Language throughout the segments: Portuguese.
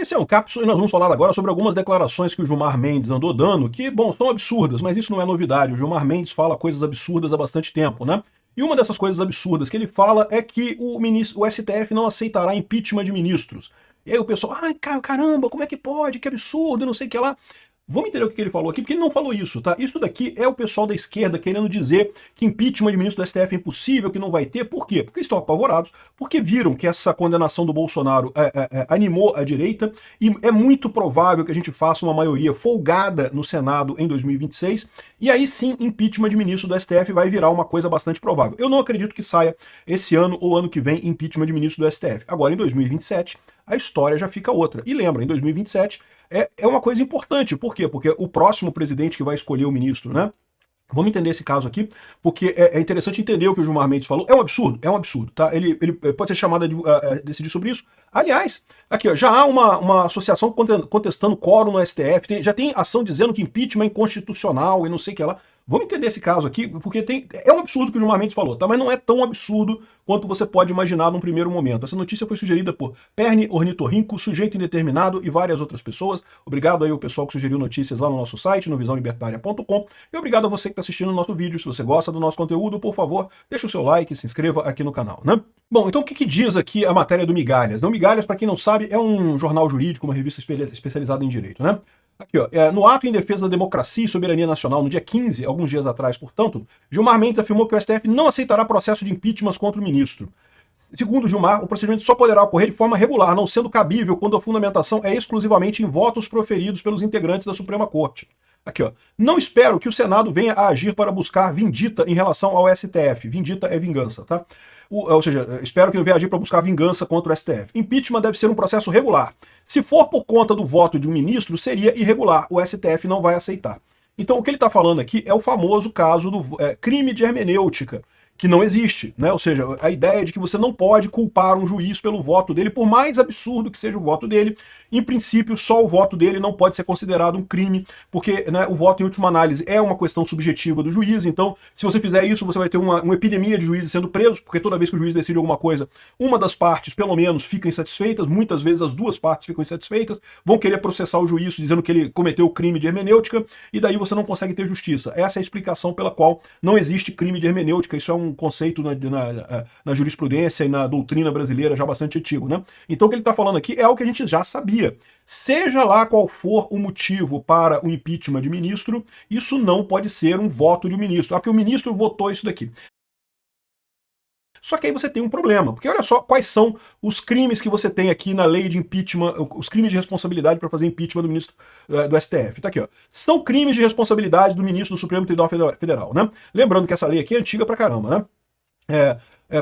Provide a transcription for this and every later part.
Esse é um cápsula e nós vamos falar agora sobre algumas declarações que o Gilmar Mendes andou dando, que, bom, são absurdas, mas isso não é novidade. O Gilmar Mendes fala coisas absurdas há bastante tempo, né? E uma dessas coisas absurdas que ele fala é que o STF não aceitará impeachment de ministros. E aí o pessoal, ai, caramba, como é que pode? Que absurdo, não sei o que lá. Vamos entender o que ele falou aqui, porque ele não falou isso, tá? Isso daqui é o pessoal da esquerda querendo dizer que impeachment de ministro do STF é impossível, que não vai ter. Por quê? Porque estão apavorados, porque viram que essa condenação do Bolsonaro animou a direita, e é muito provável que a gente faça uma maioria folgada no Senado em 2026, e aí sim, impeachment de ministro do STF vai virar uma coisa bastante provável. Eu não acredito que saia esse ano ou ano que vem impeachment de ministro do STF. Agora, em 2027, a história já fica outra. E lembra, em 2027 é uma coisa importante. Por quê? Porque o próximo presidente que vai escolher o ministro, né? Vamos entender esse caso aqui, porque é interessante entender o que o Gilmar Mendes falou. É um absurdo, tá? Ele pode ser chamado a decidir sobre isso. Aliás, aqui, ó, já há uma associação contestando quórum no STF, já tem ação dizendo que impeachment é inconstitucional e não sei o que lá. Vamos entender esse caso aqui, porque é um absurdo que o Gilmar Mendes falou, tá? Mas não é tão absurdo quanto você pode imaginar num primeiro momento. Essa notícia foi sugerida por Perni Ornitorrinco, Sujeito Indeterminado e várias outras pessoas. Obrigado aí ao pessoal que sugeriu notícias lá no nosso site, no visãolibertaria.com. E obrigado a você que está assistindo o nosso vídeo. Se você gosta do nosso conteúdo, por favor, deixa o seu like e se inscreva aqui no canal, né? Bom, então o que diz aqui a matéria do Migalhas? O Migalhas, para quem não sabe, é um jornal jurídico, uma revista especializada em direito, né? Aqui, ó, no ato em defesa da democracia e soberania nacional, no dia 15, alguns dias atrás, portanto, Gilmar Mendes afirmou que o STF não aceitará processo de impeachment contra o ministro. Segundo Gilmar, o procedimento só poderá ocorrer de forma regular, não sendo cabível quando a fundamentação é exclusivamente em votos proferidos pelos integrantes da Suprema Corte. Aqui, ó. Não espero que o Senado venha a agir para buscar vindita em relação ao STF. Vindita é vingança, tá? Ou seja, espero que ele venha agir para buscar vingança contra o STF. Impeachment deve ser um processo regular. Se for por conta do voto de um ministro, seria irregular. O STF não vai aceitar. Então, o que ele está falando aqui é o famoso caso do crime de hermenêutica, que não existe, né? Ou seja, a ideia de que você não pode culpar um juiz pelo voto dele, por mais absurdo que seja o voto dele, em princípio, só o voto dele não pode ser considerado um crime, porque, né, o voto, em última análise, é uma questão subjetiva do juiz. Então, se você fizer isso, você vai ter uma epidemia de juízes sendo presos, porque toda vez que o juiz decide alguma coisa, uma das partes, pelo menos, fica insatisfeitas, muitas vezes as duas partes ficam insatisfeitas, vão querer processar o juiz dizendo que ele cometeu o crime de hermenêutica, e daí você não consegue ter justiça. Essa é a explicação pela qual não existe crime de hermenêutica. Isso é um conceito na jurisprudência e na doutrina brasileira já bastante antigo, né? Então o que ele está falando aqui é algo que a gente já sabia. Seja lá qual for o motivo para o impeachment de ministro, isso não pode ser um voto de um ministro. Porque o ministro votou isso daqui. Só que aí você tem um problema, porque olha só quais são os crimes que você tem aqui na lei de impeachment, os crimes de responsabilidade para fazer impeachment do ministro do STF. Tá aqui, ó. São crimes de responsabilidade do ministro do Supremo Tribunal Federal, né? Lembrando que essa lei aqui é antiga pra caramba, né?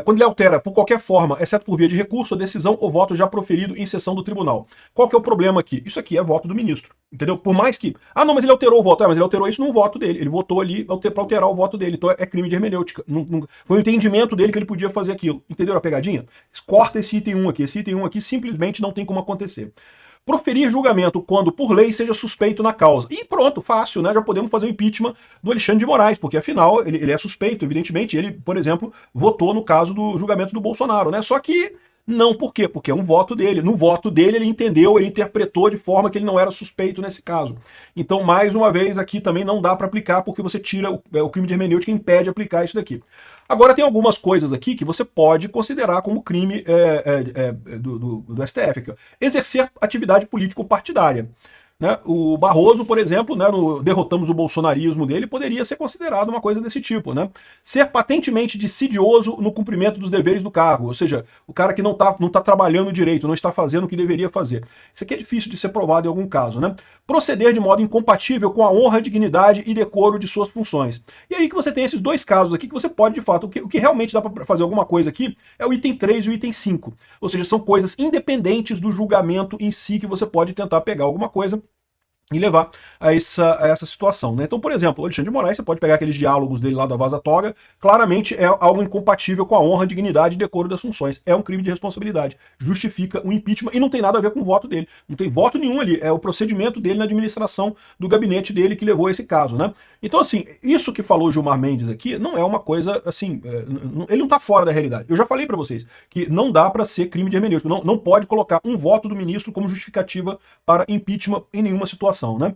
Quando ele altera por qualquer forma, exceto por via de recurso, a decisão ou voto já proferido em sessão do tribunal. Qual que é o problema aqui? Isso aqui é voto do ministro, entendeu? Por mais que... Ah, não, mas ele alterou o voto. Mas ele alterou isso no voto dele. Ele votou ali para alterar o voto dele. Então é crime de hermenêutica. Foi o entendimento dele que ele podia fazer aquilo. Entenderam a pegadinha? Corta esse item 1 aqui. Esse item 1 aqui simplesmente não tem como acontecer. Proferir julgamento quando, por lei, seja suspeito na causa. E pronto, fácil, né? Já podemos fazer o impeachment do Alexandre de Moraes, porque afinal ele é suspeito, evidentemente. Ele, por exemplo, votou no caso do julgamento do Bolsonaro, né? Só que não, por quê? Porque é um voto dele. No voto dele ele entendeu, ele interpretou de forma que ele não era suspeito nesse caso. Então, mais uma vez, aqui também não dá para aplicar, porque você tira o crime de hermenêutica e impede aplicar isso daqui. Agora tem algumas coisas aqui que você pode considerar como crime do STF. Aqui, ó. Exercer atividade político-partidária. Né? O Barroso, por exemplo, né, no Derrotamos o Bolsonarismo dele, poderia ser considerado uma coisa desse tipo. Né? Ser patentemente dissidioso no cumprimento dos deveres do cargo, ou seja, o cara que não tá trabalhando direito, não está fazendo o que deveria fazer. Isso aqui é difícil de ser provado em algum caso. Né? Proceder de modo incompatível com a honra, dignidade e decoro de suas funções. E aí que você tem esses dois casos aqui que você pode, de fato, o que realmente dá para fazer alguma coisa aqui é o item 3 e o item 5. Ou seja, são coisas independentes do julgamento em si que você pode tentar pegar alguma coisa. e levar a essa situação, né? Então, por exemplo, o Alexandre de Moraes, você pode pegar aqueles diálogos dele lá da Vaza Toga, claramente é algo incompatível com a honra, dignidade e decoro das funções. É um crime de responsabilidade. Justifica o impeachment e não tem nada a ver com o voto dele. Não tem voto nenhum ali. É o procedimento dele na administração do gabinete dele que levou a esse caso, né? Então, assim, isso que falou Gilmar Mendes aqui não é uma coisa, assim, ele não tá fora da realidade. Eu já falei para vocês que não dá para ser crime de hermenêutica. Não pode colocar um voto do ministro como justificativa para impeachment em nenhuma situação, né?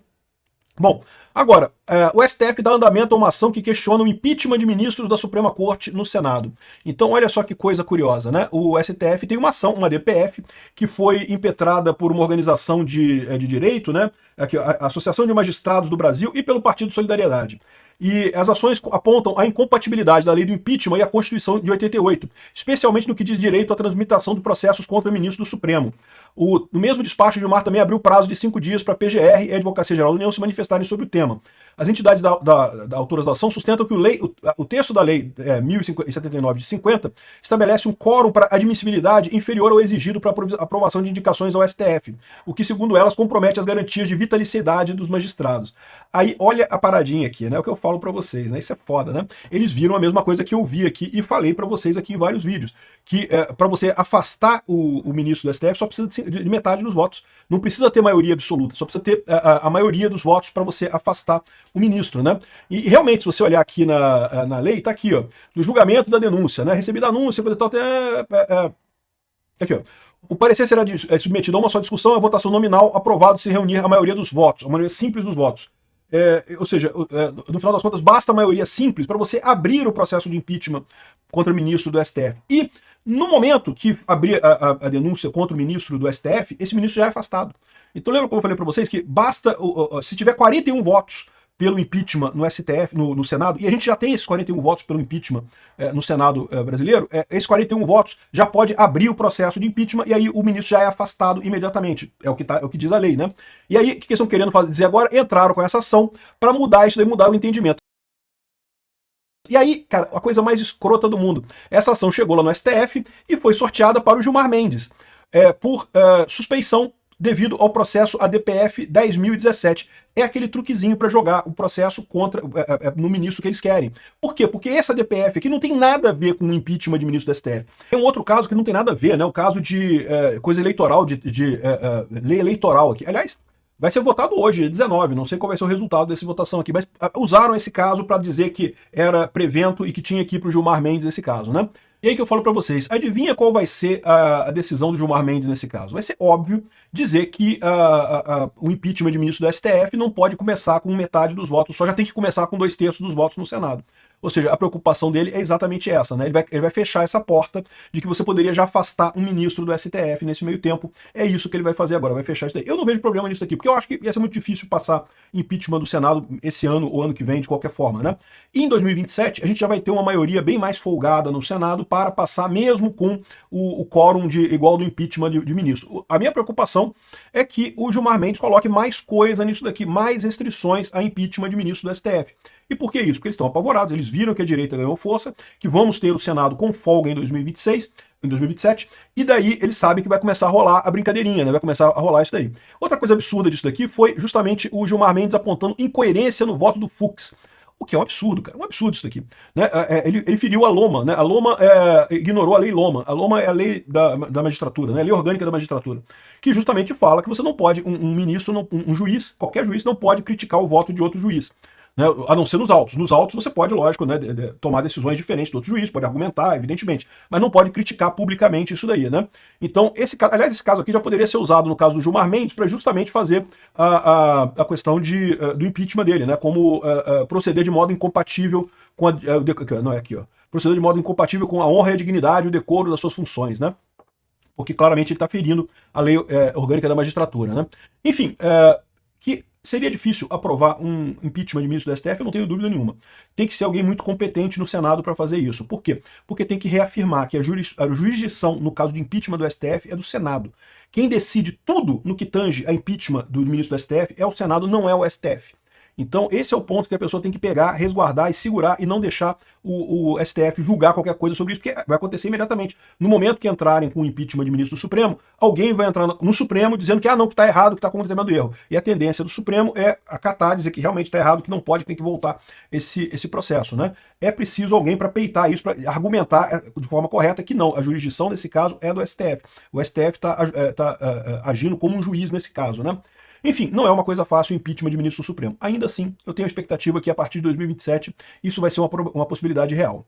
Bom, agora, o STF dá andamento a uma ação que questiona o impeachment de ministros da Suprema Corte no Senado. Então, olha só que coisa curiosa, né? O STF tem uma ação, uma DPF, que foi impetrada por uma organização de direito, né? Aqui, a Associação de Magistrados do Brasil e pelo Partido Solidariedade. E as ações apontam a incompatibilidade da lei do impeachment e a Constituição de 88, especialmente no que diz direito à transmutação de processos contra ministro do Supremo. No mesmo despacho, Gilmar também abriu prazo de 5 dias para a PGR e a Advocacia Geral da União se manifestarem sobre o tema. As entidades da autoras da ação sustentam que o texto da lei 1079 de 50 estabelece um quórum para admissibilidade inferior ao exigido para aprovação de indicações ao STF, o que, segundo elas, compromete as garantias de vitalicidade dos magistrados. Aí, olha a paradinha aqui, né? O que eu falo para vocês, né? Isso é foda, né? Eles viram a mesma coisa que eu vi aqui e falei para vocês aqui em vários vídeos, que para você afastar o ministro do STF só precisa de metade dos votos. Não precisa ter maioria absoluta, só precisa ter a maioria dos votos para você afastar o ministro, né? E realmente, se você olhar aqui na lei, tá aqui, ó, no julgamento da denúncia, né? Recebi a denúncia, tal, aqui, ó. O parecer será submetido a uma só discussão, a votação nominal, aprovado se reunir a maioria dos votos, a maioria simples dos votos. Ou seja, no final das contas, basta a maioria simples para você abrir o processo de impeachment contra o ministro do STF. E no momento que abrir a denúncia contra o ministro do STF, esse ministro já é afastado. Então lembra como eu falei para vocês que basta, se tiver 41 votos pelo impeachment no STF, no Senado, e a gente já tem esses 41 votos pelo impeachment no Senado brasileiro, esses 41 votos já pode abrir o processo de impeachment e aí o ministro já é afastado imediatamente. É o que diz a lei, né? E aí, o que eles estão querendo dizer agora? Entraram com essa ação para mudar isso daí, mudar o entendimento. E aí, cara, a coisa mais escrota do mundo. Essa ação chegou lá no STF e foi sorteada para o Gilmar Mendes por suspeição devido ao processo ADPF 10.017. É aquele truquezinho para jogar o processo contra no ministro que eles querem. Por quê? Porque essa ADPF aqui não tem nada a ver com o impeachment de ministro do STF. Tem um outro caso que não tem nada a ver, né? O caso de coisa eleitoral, de lei eleitoral aqui. Aliás, vai ser votado hoje, dia 19, não sei qual vai ser o resultado dessa votação aqui, mas usaram esse caso para dizer que era prevento e que tinha que ir para o Gilmar Mendes esse caso, né? E aí que eu falo para vocês, adivinha qual vai ser a decisão do Gilmar Mendes nesse caso? Vai ser óbvio dizer que o impeachment de ministro do STF não pode começar com metade dos votos, só já tem que começar com 2/3 dos votos no Senado. Ou seja, a preocupação dele é exatamente essa, né? Ele vai fechar essa porta de que você poderia já afastar um ministro do STF nesse meio tempo. É isso que ele vai fazer agora, vai fechar isso daí. Eu não vejo problema nisso aqui, porque eu acho que ia ser muito difícil passar impeachment do Senado esse ano ou ano que vem, de qualquer forma, né? E em 2027, a gente já vai ter uma maioria bem mais folgada no Senado para passar mesmo com o quórum igual do impeachment de ministro. A minha preocupação é que o Gilmar Mendes coloque mais coisa nisso daqui, mais restrições a impeachment de ministro do STF. E por que isso? Porque eles estão apavorados, eles viram que a direita ganhou força, que vamos ter o Senado com folga em 2027, e daí eles sabem que vai começar a rolar a brincadeirinha, né? Vai começar a rolar isso daí. Outra coisa absurda disso daqui foi justamente o Gilmar Mendes apontando incoerência no voto do Fux. O que é um absurdo, cara. Um absurdo isso daqui. Né? Ele feriu a LOMA, né? A LOMA ignorou a lei LOMA. A LOMA é a lei da magistratura, né? A lei orgânica da magistratura. Que justamente fala que você não pode, um ministro, um juiz, qualquer juiz, não pode criticar o voto de outro juiz. Né, a não ser nos autos. Nos autos você pode, lógico, né, tomar decisões diferentes do outro juiz, pode argumentar, evidentemente, mas não pode criticar publicamente isso daí, né? Então, esse caso aqui já poderia ser usado no caso do Gilmar Mendes para justamente fazer a questão do impeachment dele, né? Como proceder de modo incompatível com não é aqui, ó. Proceder de modo incompatível com a honra e a dignidade e o decoro das suas funções, né? Porque claramente ele está ferindo a lei orgânica da magistratura, né? Enfim, que seria difícil aprovar um impeachment de ministro do STF, eu não tenho dúvida nenhuma. Tem que ser alguém muito competente no Senado para fazer isso. Por quê? Porque tem que reafirmar que a jurisdição, no caso de impeachment do STF, é do Senado. Quem decide tudo no que tange a impeachment do ministro do STF é o Senado, não é o STF. Então esse é o ponto que a pessoa tem que pegar, resguardar e segurar e não deixar o STF julgar qualquer coisa sobre isso, porque vai acontecer imediatamente. No momento que entrarem com o impeachment de ministro do Supremo, alguém vai entrar no Supremo dizendo que não, que está errado, que está cometendo erro. E a tendência do Supremo é acatar, dizer que realmente está errado, que não pode, que tem que voltar esse processo, né? É preciso alguém para peitar isso, para argumentar de forma correta que não, a jurisdição desse caso é do STF. O STF está agindo como um juiz nesse caso, né? Enfim, não é uma coisa fácil o impeachment de ministro do Supremo. Ainda assim, eu tenho a expectativa que a partir de 2027 isso vai ser uma possibilidade real.